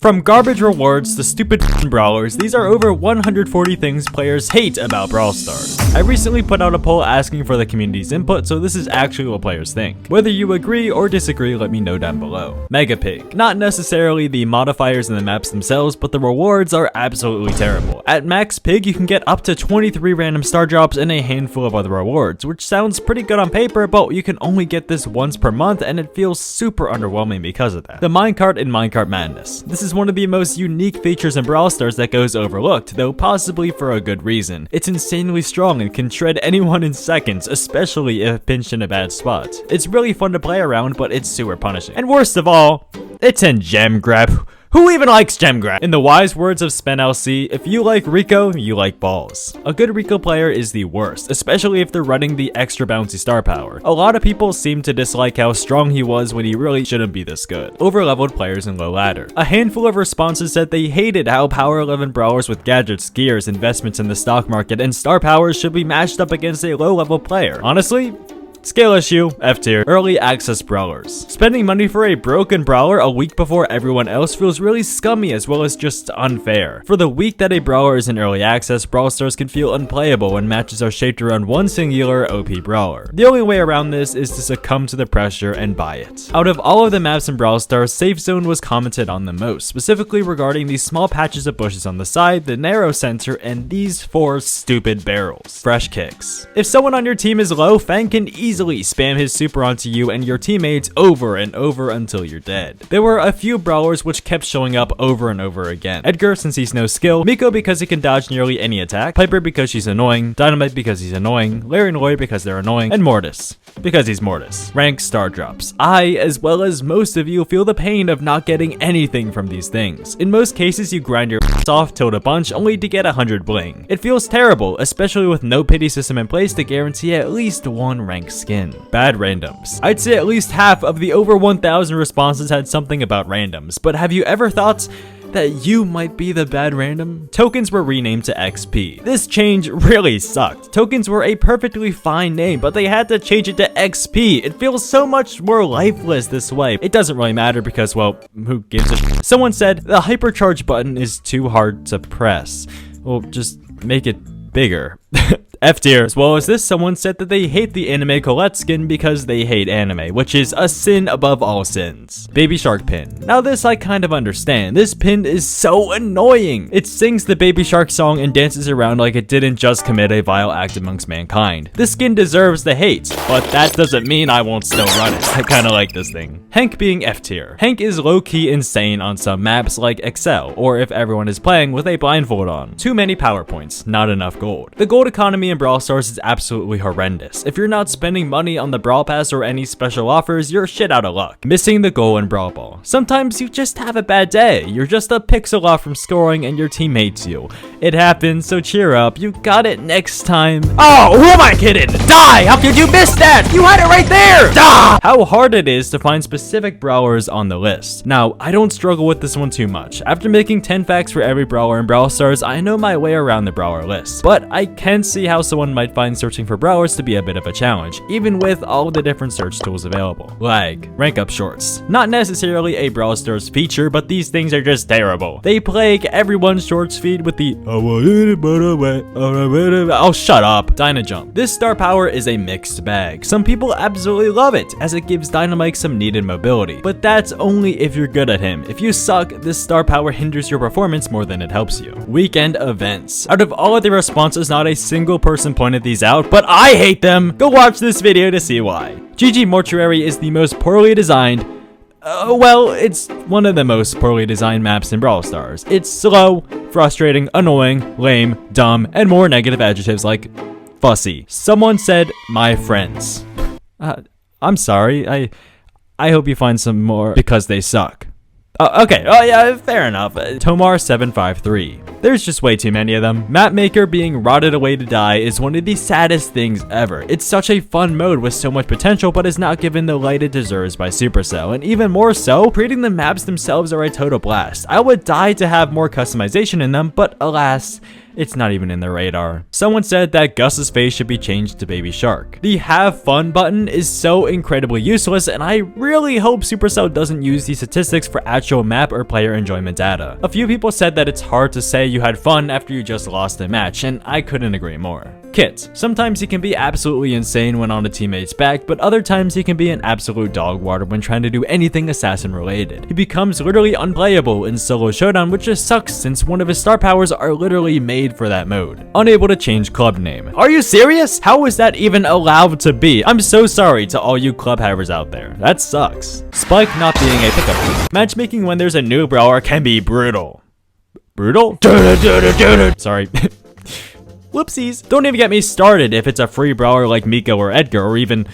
From garbage rewards to stupid brawlers, these are over 140 things players hate about Brawl Stars. I recently put out a poll asking for the community's input, so this is actually what players think. Whether you agree or disagree, let me know down below. Mega Pig. Not necessarily the modifiers in the maps themselves, but the rewards are absolutely terrible. At Max Pig, you can get up to 23 random star drops and a handful of other rewards, which sounds pretty good on paper, but you can only get this once per month and it feels super underwhelming because of that. The minecart in Minecart Madness. This is one of the most unique features in Brawl Stars that goes overlooked, though possibly for a good reason. It's insanely strong and can shred anyone in seconds, especially if pinched in a bad spot. It's really fun to play around, but it's super punishing. And worst of all, it's in Gem Grab. Who even likes Gem Grab? In the wise words of Spen LC, if you like Rico, you like balls. A good Rico player is the worst, especially if they're running the extra bouncy star power. A lot of people seem to dislike how strong he was when he really shouldn't be this good. Overleveled players in low ladder. A handful of responses said they hated how power 11 brawlers with gadgets, gears, investments in the stock market, and star powers should be matched up against a low level player. Honestly, scale issue, F tier. Early access brawlers. Spending money for a broken brawler a week before everyone else feels really scummy as well as just unfair. For the week that a brawler is in early access, Brawl Stars can feel unplayable when matches are shaped around one singular OP brawler. The only way around this is to succumb to the pressure and buy it. Out of all of the maps in Brawl Stars, Safe Zone was commented on the most, specifically regarding these small patches of bushes on the side, the narrow center, and these 4 stupid barrels. Fresh kicks. If someone on your team is low, Fang can easily spam his super onto you and your teammates over and over until you're dead. There were a few brawlers which kept showing up over and over again. Edgar, since he's no skill, Miko because he can dodge nearly any attack, Piper because she's annoying, Dynamite because he's annoying, Larry and Lloyd because they're annoying, and Mortis because he's Mortis. Rank star drops. I, as well as most of you, feel the pain of not getting anything from these things. In most cases, you grind your ass off, tilt a bunch, only to get 100 bling. It feels terrible, especially with no pity system in place to guarantee at least one rank skin. Bad randoms. I'd say at least half of the over 1,000 responses had something about randoms, but have you ever thought that you might be the bad random? Tokens were renamed to XP. This change really sucked. Tokens were a perfectly fine name, but they had to change it to XP. It feels so much more lifeless this way. It doesn't really matter because, well, who gives a shit? Someone said the hypercharge button is too hard to press. Well, just make it bigger. F tier. As well as this, someone said that they hate the anime Colette skin because they hate anime, which is a sin above all sins. Baby Shark pin. Now this I kind of understand. This pin is so annoying. It sings the Baby Shark song and dances around like it didn't just commit a vile act amongst mankind. This skin deserves the hate, but that doesn't mean I won't still run it. I kind of like this thing. Hank being F tier. Hank is low-key insane on some maps like Excel, or if everyone is playing with a blindfold on. Too many power points, not enough gold. The gold economy in Brawl Stars is absolutely horrendous. If you're not spending money on the Brawl Pass or any special offers, you're shit out of luck. Missing the goal in Brawl Ball. Sometimes you just have a bad day. You're just a pixel off from scoring and your team hates you. It happens, so cheer up. You got it next time. Oh, who am I kidding? Die! How could you miss that? You had it right there! Die! How hard it is to find specific brawlers on the list. Now, I don't struggle with this one too much. After making 10 facts for every brawler in Brawl Stars, I know my way around the brawler list. But I can see how someone might find searching for brawlers to be a bit of a challenge, even with all the different search tools available. Lag. Rank up shorts. Not necessarily a Brawl Stars feature, but these things are just terrible. They plague everyone's shorts feed with the oh shut up. Dyna Jump. This star power is a mixed bag. Some people absolutely love it, as it gives Dynamite some needed mobility, but that's only if you're good at him. If you suck, this star power hinders your performance more than it helps you. Weekend events. Out of all of the responses, not a single person pointed these out, but I hate them. Go watch this video to see why. GG Mortuary is the most poorly designed. Well, it's one of the most poorly designed maps in Brawl Stars. It's slow, frustrating, annoying, lame, dumb, and more negative adjectives like fussy. Someone said, my friends. I'm sorry. I hope you find some more because they suck. Okay, oh yeah, fair enough. Tomar753. There's just way too many of them. Mapmaker being rotted away to die is one of the saddest things ever. It's such a fun mode with so much potential, but is not given the light it deserves by Supercell. And even more so, creating the maps themselves are a total blast. I would die to have more customization in them, but alas, It's not even in their radar. Someone said that Gus's face should be changed to Baby Shark. The have fun button is so incredibly useless, and I really hope Supercell doesn't use these statistics for actual map or player enjoyment data. A few people said that it's hard to say you had fun after you just lost a match, and I couldn't agree more. Kit. Sometimes he can be absolutely insane when on a teammate's back, but other times he can be an absolute dog water when trying to do anything assassin related. He becomes literally unplayable in solo showdown, which just sucks since one of his star powers are literally made for that mode. Unable to change club name. Are you serious? How is that even allowed to be? I'm so sorry to all you club havers out there. That sucks. Spike not being a pickup. Matchmaking when there's a new brawler can be brutal. Brutal? Sorry. Whoopsies. Don't even get me started if it's a free brawler like Miko or Edgar or even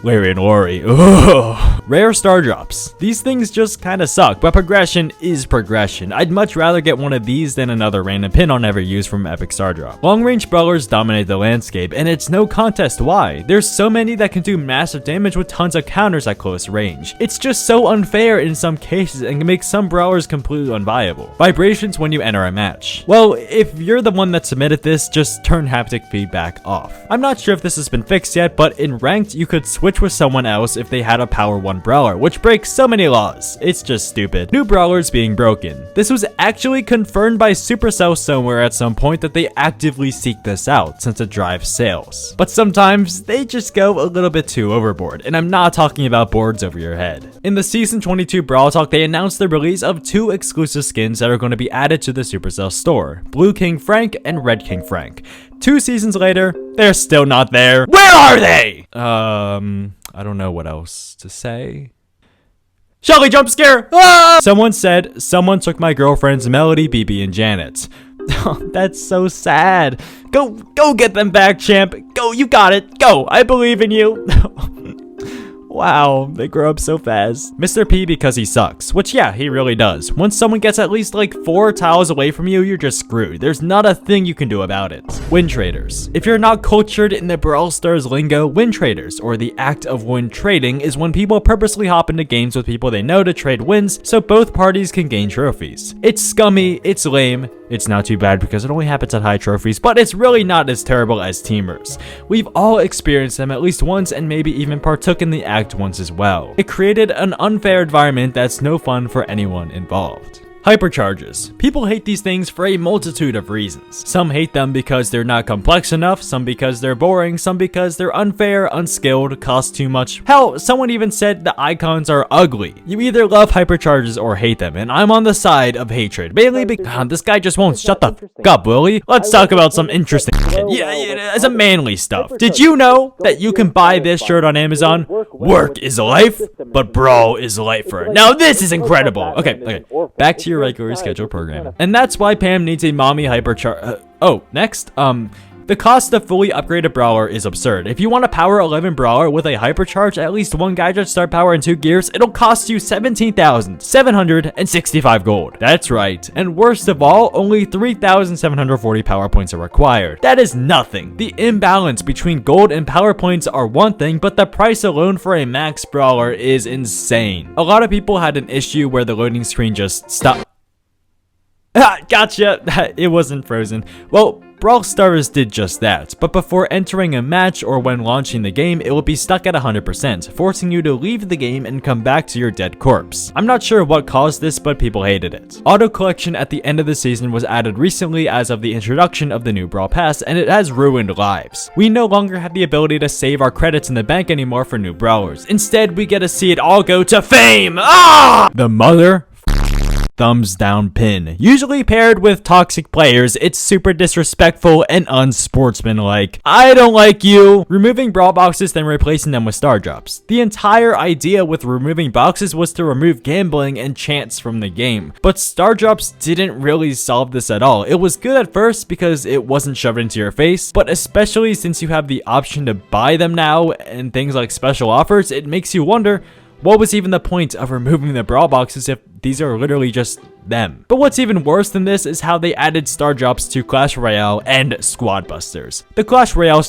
Larry and Lori. Ugh. Rare star drops. These things just kinda suck, but progression is progression. I'd much rather get one of these than another random pin I'll never use from Epic Star Drop. Long range brawlers dominate the landscape, and it's no contest why. There's so many that can do massive damage with tons of counters at close range. It's just so unfair in some cases and can make some brawlers completely unviable. Vibrations when you enter a match. Well, if you're the one that submitted this, just turn haptic feedback off. I'm not sure if this has been fixed yet, but in ranked, you could switch with someone else if they had a power 1 brawler, which breaks so many laws. It's just stupid. New brawlers being broken. This was actually confirmed by Supercell somewhere at some point that they actively seek this out since it drives sales. But sometimes they just go a little bit too overboard, and I'm not talking about boards over your head. In the Season 22 Brawl Talk, they announced the release of 2 exclusive skins that are going to be added to the Supercell store, Blue King Frank and Red King Frank. 2 seasons later, they're still not there. Where are they? I don't know what else to say. Shelly jump scare! Ah! Someone said, someone took my girlfriend's Melody, BB, and Janet. That's so sad. Go get them back, champ. Go, you got it. Go, I believe in you. Wow, they grow up so fast. Mr. P because he sucks, which yeah, he really does. Once someone gets at least like 4 tiles away from you, you're just screwed. There's not a thing you can do about it. Win traders. If you're not cultured in the Brawl Stars lingo, win traders, or the act of win trading, is when people purposely hop into games with people they know to trade wins so both parties can gain trophies. It's scummy, it's lame, it's not too bad because it only happens at high trophies, but it's really not as terrible as teamers. We've all experienced them at least once and maybe even partook in the act once as well. It created an unfair environment that's no fun for anyone involved. Hypercharges. People hate these things for a multitude of reasons. Some hate them because they're not complex enough, some because they're boring, some because they're unfair, unskilled, cost too much. Hell, someone even said the icons are ugly. You either love hypercharges or hate them, and I'm on the side of hatred. Mainly because this guy just won't shut the f up, will he? Let's talk about some interesting shit. Yeah, some manly stuff. Did you know that you can buy this shirt on Amazon? Work is life, but brawl is lifer. Now this is incredible. Okay. Back to your regularly scheduled program. And that's why Pam needs a mommy hypercharge. Next, the cost of fully upgraded brawler is absurd. If you want a power 11 brawler with a hypercharge, at least 1 gadget, star power, and 2 gears, it'll cost you 17,765 gold. That's right. And worst of all, only 3,740 power points are required. That is nothing. The imbalance between gold and power points are one thing, but the price alone for a max brawler is insane. A lot of people had an issue where the loading screen just stopped. Gotcha. It wasn't frozen. Well, Brawl Stars did just that, but before entering a match or when launching the game, it will be stuck at 100%, forcing you to leave the game and come back to your dead corpse. I'm not sure what caused this, but people hated it. Auto collection at the end of the season was added recently as of the introduction of the new Brawl Pass, and it has ruined lives. We no longer have the ability to save our credits in the bank anymore for new brawlers. Instead, we get to see it all go to fame! The mother thumbs down pin. Usually paired with toxic players, it's super disrespectful and unsportsmanlike. I don't like you. Removing brawl boxes, then replacing them with star drops. The entire idea with removing boxes was to remove gambling and chance from the game, but star drops didn't really solve this at all. It was good at first because it wasn't shoved into your face, but especially since you have the option to buy them now and things like special offers, it makes you wonder, what was even the point of removing the brawl boxes if these are literally just them? But what's even worse than this is how they added star drops to Clash Royale and Squad Busters. The Clash Royale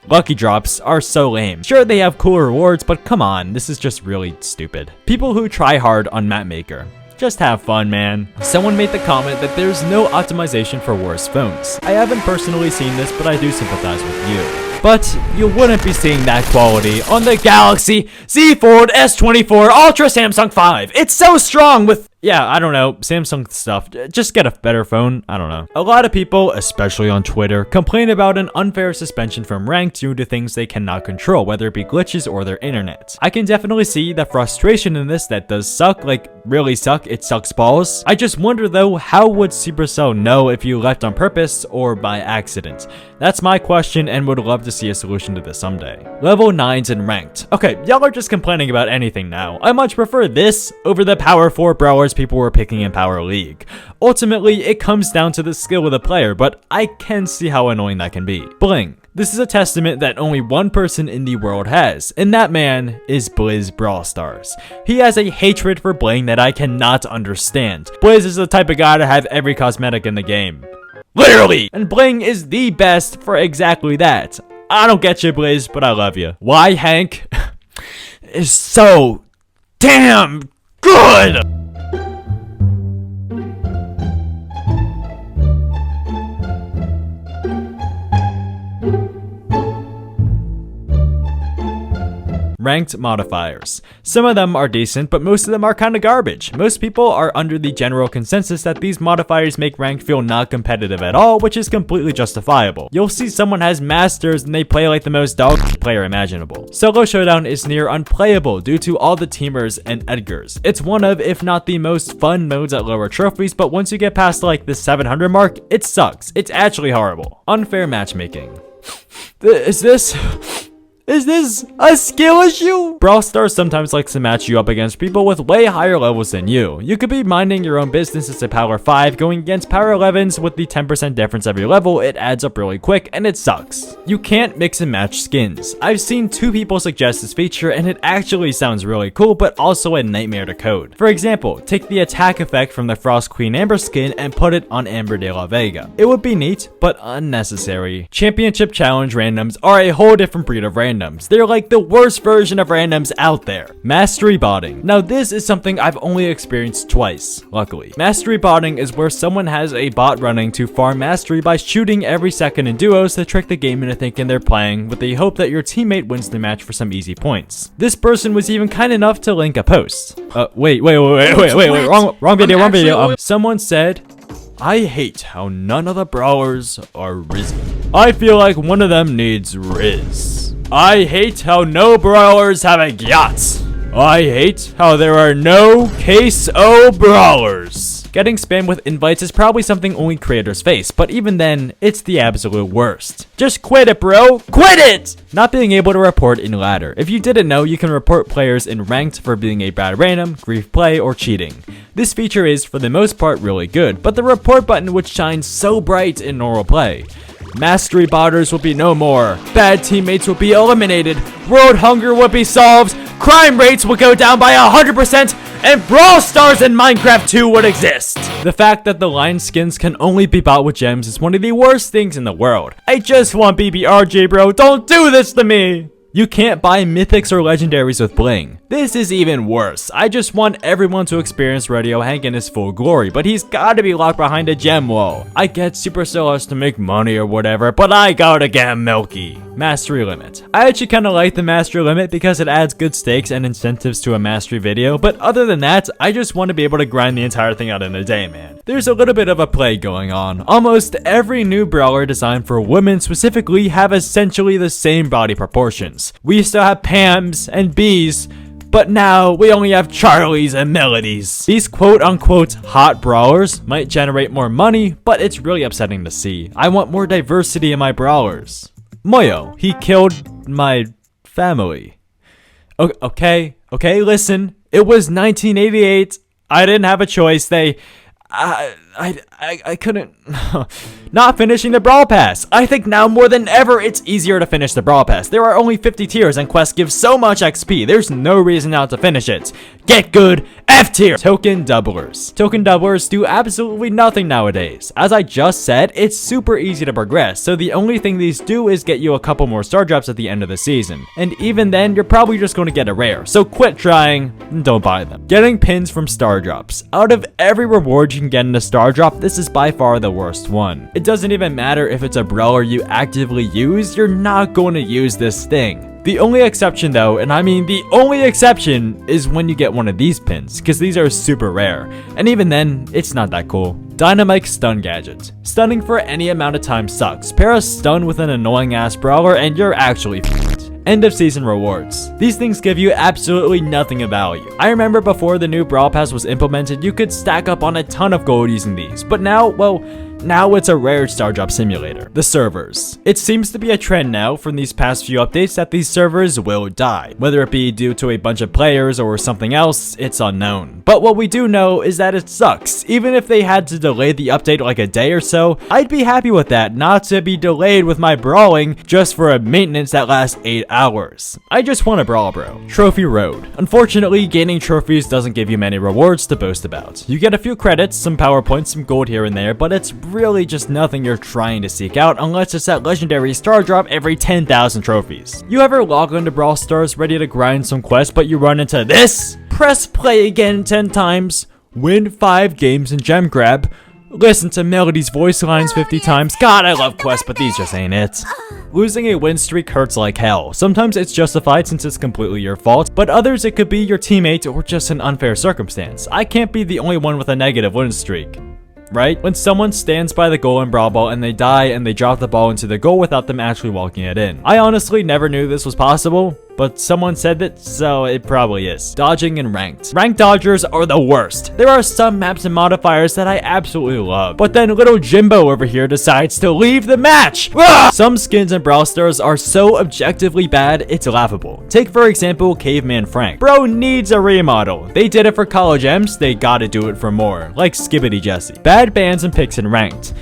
lucky drops are so lame. Sure, they have cool rewards, but come on, this is just really stupid. People who try hard on Map Maker. just have fun, man. Someone made the comment that there's no optimization for worse phones. I haven't personally seen this, but I do sympathize with you. But you wouldn't be seeing that quality on the Galaxy Z Fold S24 Ultra Samsung 5. It's so strong with, yeah, I don't know, Samsung stuff. Just get a better phone. I don't know. A lot of people, especially on Twitter, complain about an unfair suspension from ranked due to things they cannot control, whether it be glitches or their internet. I can definitely see the frustration in this. That does suck, like really suck. It sucks balls. I just wonder though, how would Supercell know if you left on purpose or by accident? That's my question, and would love to see a solution to this someday. Level 9s and ranked. Okay, y'all are just complaining about anything now. I much prefer this over the Power 4 brawlers people were picking in Power League. Ultimately, it comes down to the skill of the player, but I can see how annoying that can be. Bling. This is a testament that only one person in the world has, and that man is Blizz Brawl Stars. He has a hatred for Bling that I cannot understand. Blizz is the type of guy to have every cosmetic in the game. Literally! And Bling is the best for exactly that. I don't get you, Blizz, but I love you. Why Hank is so damn good! Ranked modifiers. Some of them are decent, but most of them are kinda garbage. Most people are under the general consensus that these modifiers make ranked feel not competitive at all, which is completely justifiable. You'll see someone has masters and they play like the most dog player imaginable. Solo Showdown is near unplayable due to all the teamers and Edgars. It's one of, if not the most fun modes at lower trophies, but once you get past like the 700 mark, it sucks. It's actually horrible. Unfair matchmaking. Is this a skill issue? Brawl Stars sometimes likes to match you up against people with way higher levels than you. You could be minding your own business as a Power 5, going against Power 11s with the 10% difference every level. It adds up really quick and it sucks. You can't mix and match skins. I've seen 2 people suggest this feature and it actually sounds really cool, but also a nightmare to code. For example, take the attack effect from the Frost Queen Amber skin and put it on Amber de la Vega. It would be neat, but unnecessary. Championship Challenge randoms are a whole different breed of randoms. They're like the worst version of randoms out there. Mastery botting. Now this is something I've only experienced twice, luckily. Mastery botting is where someone has a bot running to farm mastery by shooting every second in duos to trick the game into thinking they're playing with the hope that your teammate wins the match for some easy points. This person was even kind enough to link a post. Wait, wrong video. Someone said, I hate how none of the brawlers are risen. I feel like one of them needs Riz. I hate how no brawlers have a yacht. I hate how there are no case O brawlers. Getting spammed with invites is probably something only creators face, but even then, it's the absolute worst. Just quit it, bro. Quit it! Not being able to report in ladder. If you didn't know, you can report players in ranked for being a bad random, grief play, or cheating. This feature is, for the most part, really good, but the report button would shine so bright in normal play. Mastery botters will be no more. Bad teammates will be eliminated. World hunger will be solved. Crime rates will go down by 100%. And Brawl Stars in Minecraft 2 would exist. The fact that the line skins can only be bought with gems is one of the worst things in the world. I just want BBRJ, bro. Don't do this to me. You can't buy mythics or legendaries with bling. This is even worse. I just want everyone to experience Radio Hank in his full glory, but he's gotta be locked behind a gem wall. I get Supercell has to make money or whatever, but I gotta get milky. Mastery limit. I actually kinda like the mastery limit because it adds good stakes and incentives to a mastery video, but other than that, I just want to be able to grind the entire thing out in a day, man. There's a little bit of a play going on. Almost every new brawler designed for women specifically have essentially the same body proportions. We used to have Pams and Bs, but now we only have Charlies and Melodies. These quote-unquote hot brawlers might generate more money, but it's really upsetting to see. I want more diversity in my brawlers. Moyo, he killed my family. Okay, listen. It was 1988. I didn't have a choice. I couldn't. Not finishing the Brawl Pass. I think now more than ever it's easier to finish the Brawl Pass. There are only 50 tiers and quests give so much XP. There's no reason not to finish it. Get good, F tier. Token doublers. Token doublers do absolutely nothing nowadays. As I just said, it's super easy to progress, so the only thing these do is get you a couple more star drops at the end of the season. And even then, you're probably just going to get a rare, so quit trying and don't buy them. Getting pins from star drops. Out of every reward you can get in a star drop, this is by far the worst one. It doesn't even matter if it's a brawler you actively use, you're not going to use this thing. The only exception though, and I mean the only exception, is when you get one of these pins, because these are super rare, and even then, it's not that cool. Dynamite stun gadget. Stunning for any amount of time sucks. Pair a stun with an annoying ass brawler and you're actually f***ed. End of season rewards. These things give you absolutely nothing of value. I remember before the new Brawl Pass was implemented, you could stack up on a ton of gold using these, but now, well, now it's a rare star drop simulator. The servers. It seems to be a trend now from these past few updates that these servers will die. Whether it be due to a bunch of players or something else, it's unknown. But what we do know is that it sucks. Even if they had to delay the update like a day or so, I'd be happy with that, not to be delayed with my brawling just for a maintenance that lasts 8 hours. I just want a brawl bro. Trophy Road. Unfortunately, gaining trophies doesn't give you many rewards to boast about. You get a few credits, some power points, some gold here and there, but it's really just nothing you're trying to seek out unless it's that legendary star drop every 10,000 trophies. You ever log into Brawl Stars ready to grind some quests but you run into this? Press play again 10 times, win 5 games in gem grab, listen to Melody's voice lines 50 times. God, I love quests, but these just ain't it. Losing a win streak hurts like hell. Sometimes it's justified since it's completely your fault, but others it could be your teammate or just an unfair circumstance. I can't be the only one with a negative win streak. Right? When someone stands by the goal in Brawl Ball and they die and they drop the ball into the goal without them actually walking it in. I honestly never knew this was possible, but someone said that, so it probably is. Dodging and ranked. Ranked dodgers are the worst. There are some maps and modifiers that I absolutely love, but then little Jimbo over here decides to leave the match. Some skins in Brawl Stars are so objectively bad, it's laughable. Take for example, Caveman Frank. Bro needs a remodel. They did it for College M's, they gotta do it for more. Like Skibbity Jesse. Bad bans and picks in ranked.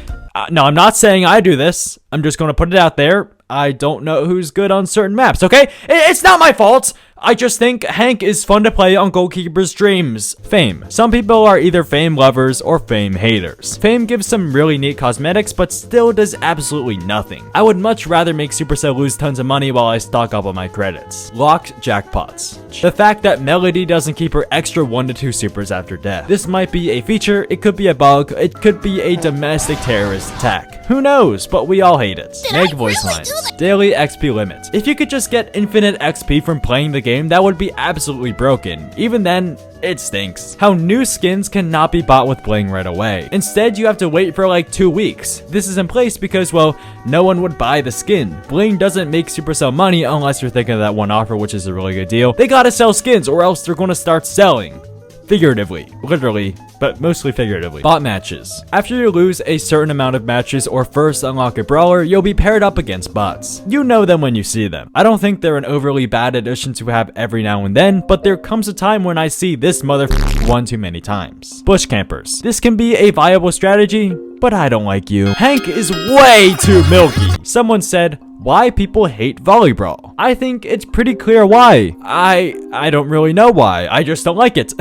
No, I'm not saying I do this. I'm just gonna put it out there. I don't know who's good on certain maps, okay? It's not my fault. I just think Hank is fun to play on Goalkeeper's Dreams. Fame. Some people are either Fame lovers or Fame haters. Fame gives some really neat cosmetics, but still does absolutely nothing. I would much rather make Supercell lose tons of money while I stock up on my credits. Locked jackpots. The fact that Melody doesn't keep her extra 1 to 2 supers after death. This might be a feature, it could be a bug, it could be a domestic terrorist attack. Who knows, but we all hate it. Meg voice lines. Daily XP limit. If you could just get infinite XP from playing the game, that would be absolutely broken. Even then, it stinks. How new skins cannot be bought with bling right away. Instead, you have to wait for like 2 weeks. This is in place because, well, no one would buy the skin. Bling doesn't make Supercell money unless you're thinking of that one offer, which is a really good deal. They gotta sell skins or else they're gonna start selling. Figuratively, literally, but mostly figuratively. Bot matches. After you lose a certain amount of matches or first unlock a brawler, you'll be paired up against bots. You know them when you see them. I don't think they're an overly bad addition to have every now and then, but there comes a time when I see this motherfucker one too many times. Bush campers. This can be a viable strategy, but I don't like you. Hank is way too milky. Someone said, why people hate volleyball. I think it's pretty clear why. I don't really know why. I just don't like it.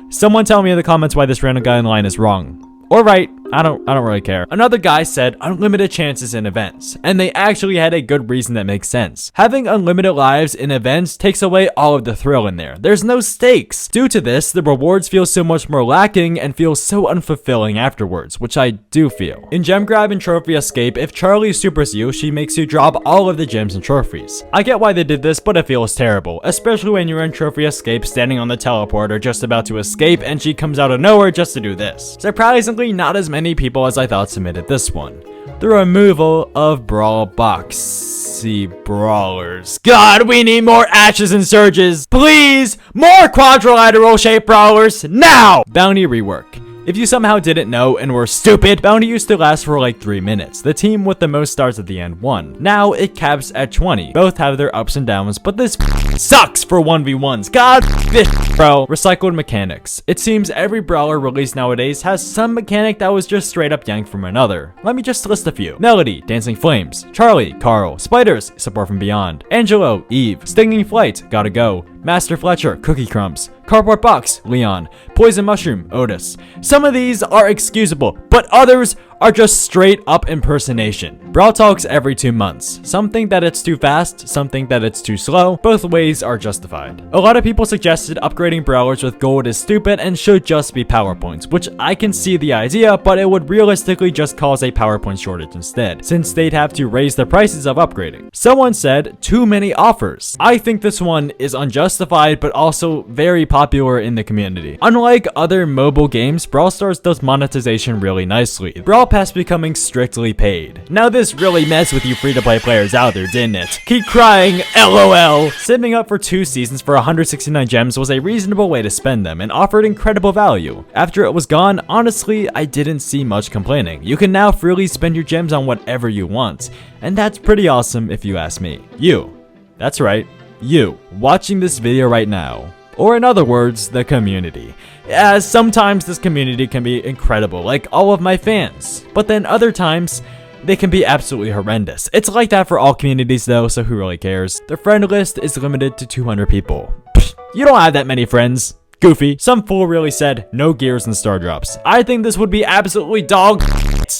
Someone tell me in the comments why this random guy in line is wrong. Or right. I don't really care. Another guy said unlimited chances in events, and they actually had a good reason that makes sense. Having unlimited lives in events takes away all of the thrill in there. There's no stakes. Due to this, the rewards feel so much more lacking and feel so unfulfilling afterwards, which I do feel. In Gem Grab and Trophy Escape, if Charlie supers you, she makes you drop all of the gems and trophies. I get why they did this, but it feels terrible, especially when you're in Trophy Escape standing on the teleporter just about to escape and she comes out of nowhere just to do this. Surprisingly, not as many people as I thought submitted this one. The removal of Brawl Boxy Brawlers. God, we need more Ashes and Surges. Please, more quadrilateral shaped brawlers now! Bounty rework. If you somehow didn't know and were stupid, bounty used to last for like 3 minutes. The team with the most stars at the end won. Now it caps at 20. Both have their ups and downs, but this sucks for 1v1s. God, this bro. Recycled mechanics. It seems every brawler released nowadays has some mechanic that was just straight up yanked from another. Let me just list a few. Melody, Dancing Flames. Charlie, Carl. Spiders, Support from Beyond. Angelo, Eve. Stinging Flight, Gotta Go. Master Fletcher, Cookie Crumbs. Cardboard Box, Leon. Poison Mushroom, Otis. Some of these are excusable, but others are just straight up impersonation. Brawl talks every 2 months. Some think that it's too fast, some think that it's too slow. Both ways are justified. A lot of people suggested upgrading brawlers with gold is stupid and should just be power points, which I can see the idea, but it would realistically just cause a power point shortage instead, since they'd have to raise the prices of upgrading. Someone said, too many offers. I think this one is unjustified, but also very popular in the community. Unlike other mobile games, Brawl Stars does monetization really nicely. Brawl Pass becoming strictly paid. Now this really messed with you free-to-play players out there, didn't it? Keep crying, LOL! Saving up for 2 seasons for 169 gems was a reasonable way to spend them and offered incredible value. After it was gone, honestly, I didn't see much complaining. You can now freely spend your gems on whatever you want, and that's pretty awesome if you ask me. You. That's right, you, watching this video right now. Or in other words, the community. As sometimes this community can be incredible, like all of my fans. But then other times, they can be absolutely horrendous. It's like that for all communities though, so who really cares? The friend list is limited to 200 people. Pfft, you don't have that many friends. Goofy. Some fool really said, no gears and star drops. I think this would be absolutely dog.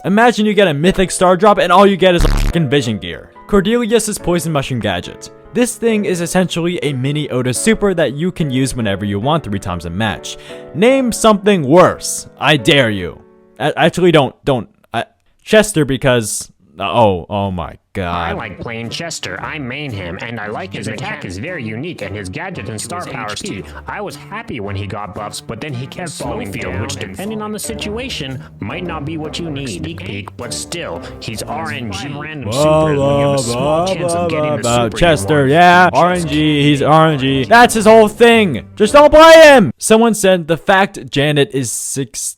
Imagine you get a mythic star drop and all you get is a fucking vision gear. Cordelius's poison mushroom gadget. This thing is essentially a mini Otis super that you can use whenever you want 3 times a match. Name something worse. I dare you. Actually, don't. Chester, because... Oh my god. I like playing Chester. I main him, and I like his attack is very unique, and his gadget and star powers too. I was happy when he got buffs, but then he kept slowing down, which depending on the situation, might not be what you need. Sneak peek, but still, he's RNG. Random super, you have a small chance of getting the super Chester, yeah, RNG, he's RNG. That's his whole thing. Just don't play him. Someone said the fact Janet is 16.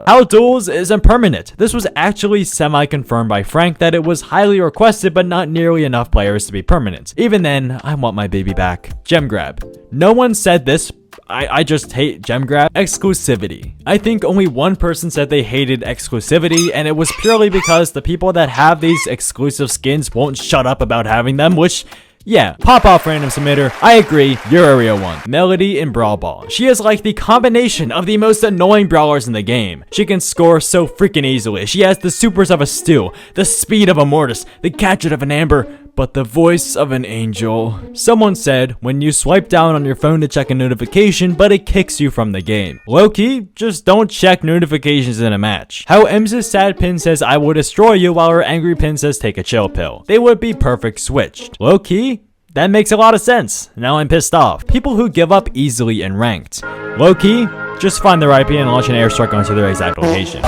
How duels is impermanent. This was actually semi-confirmed by Frank that it was highly requested but not nearly enough players to be permanent. Even then, I want my baby back. Gem grab. No one said this. I just hate gem grab. Exclusivity. I think only one person said they hated exclusivity, and it was purely because the people that have these exclusive skins won't shut up about having them, which... yeah, pop off random submitter. I agree, you're a real one. Melody in Brawl Ball. She is like the combination of the most annoying brawlers in the game. She can score so freaking easily. She has the supers of a Stu, the speed of a Mortis, the gadget of an Amber, but the voice of an angel. Someone said, when you swipe down on your phone to check a notification, but it kicks you from the game. Low-key, just don't check notifications in a match. How Ems's sad pin says, I will destroy you, while her angry pin says, take a chill pill. They would be perfect switched. Low-key, that makes a lot of sense. Now I'm pissed off. People who give up easily in ranked. Low-key, just find their IP and launch an airstrike onto their exact location.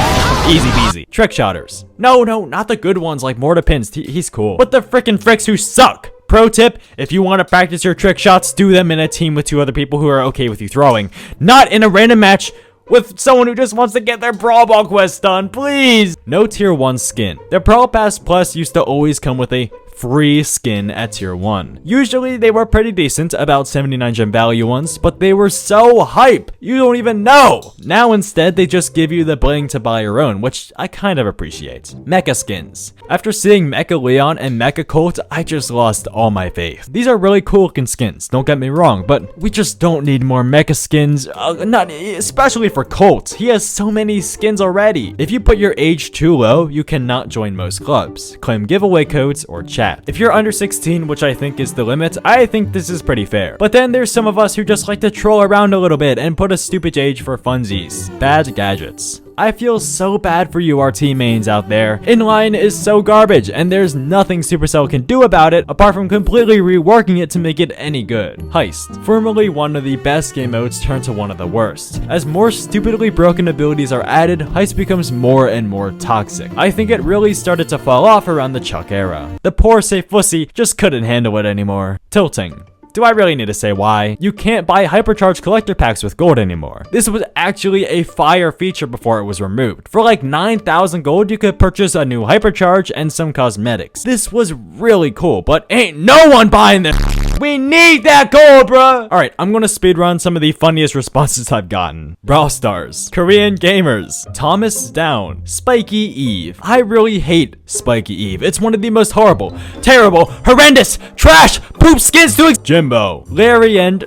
Easy peasy. Trick shotters. No, not the good ones like Mortipins. He's cool. But the frickin' fricks who suck. Pro tip, if you want to practice your trick shots, do them in a team with 2 other people who are okay with you throwing. Not in a random match with someone who just wants to get their Brawl Ball quest done, please. No tier 1 skin. The Brawl Pass Plus used to always come with a free skin at tier 1. Usually they were pretty decent, about 79 gem value ones, but they were so hype, you don't even know. Now instead they just give you the bling to buy your own, which I kind of appreciate. Mecha skins. After seeing Mecha Leon and Mecha Colt, I just lost all my faith. These are really cool looking skins, don't get me wrong, but we just don't need more mecha skins, not especially for Colt. He has so many skins already. If you put your age too low, you cannot join most clubs, claim giveaway codes, or chat. If you're under 16, which I think is the limit, I think this is pretty fair. But then there's some of us who just like to troll around a little bit and put a stupid age for funsies. Bad gadgets. I feel so bad for you RT mains out there. Inline is so garbage, and there's nothing Supercell can do about it apart from completely reworking it to make it any good. Heist. Formerly one of the best game modes turned to one of the worst. As more stupidly broken abilities are added, Heist becomes more and more toxic. I think it really started to fall off around the Chuck era. The poor safe wussy just couldn't handle it anymore. Tilting. Do I really need to say why? You can't buy hypercharge collector packs with gold anymore. This was actually a fire feature before it was removed. For like 9,000 gold, you could purchase a new hypercharge and some cosmetics. This was really cool, but ain't no one buying this. We need that gold, bruh! Alright, I'm gonna speedrun some of the funniest responses I've gotten. Brawl Stars, Korean Gamers, Thomas Down, Spiky Eve. I really hate Spiky Eve. It's one of the most horrible, terrible, horrendous, trash, poop skins to Jimbo, Larry and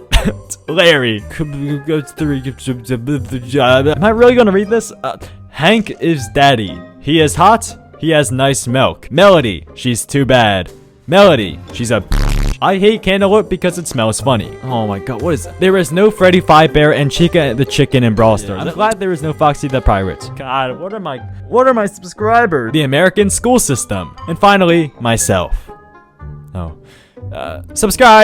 Larry. Am I really gonna read this? Hank is daddy. He is hot. He has nice milk. Melody, she's too bad. Melody, she's a I hate Cantaloupe because it smells funny. Oh my god, what is that? There is no Freddy Five Bear and Chica the Chicken in Brawl Stars. I'm glad there is no Foxy the Pirate. God, what are my subscribers? The American school system. And finally, myself. Oh. Subscribe!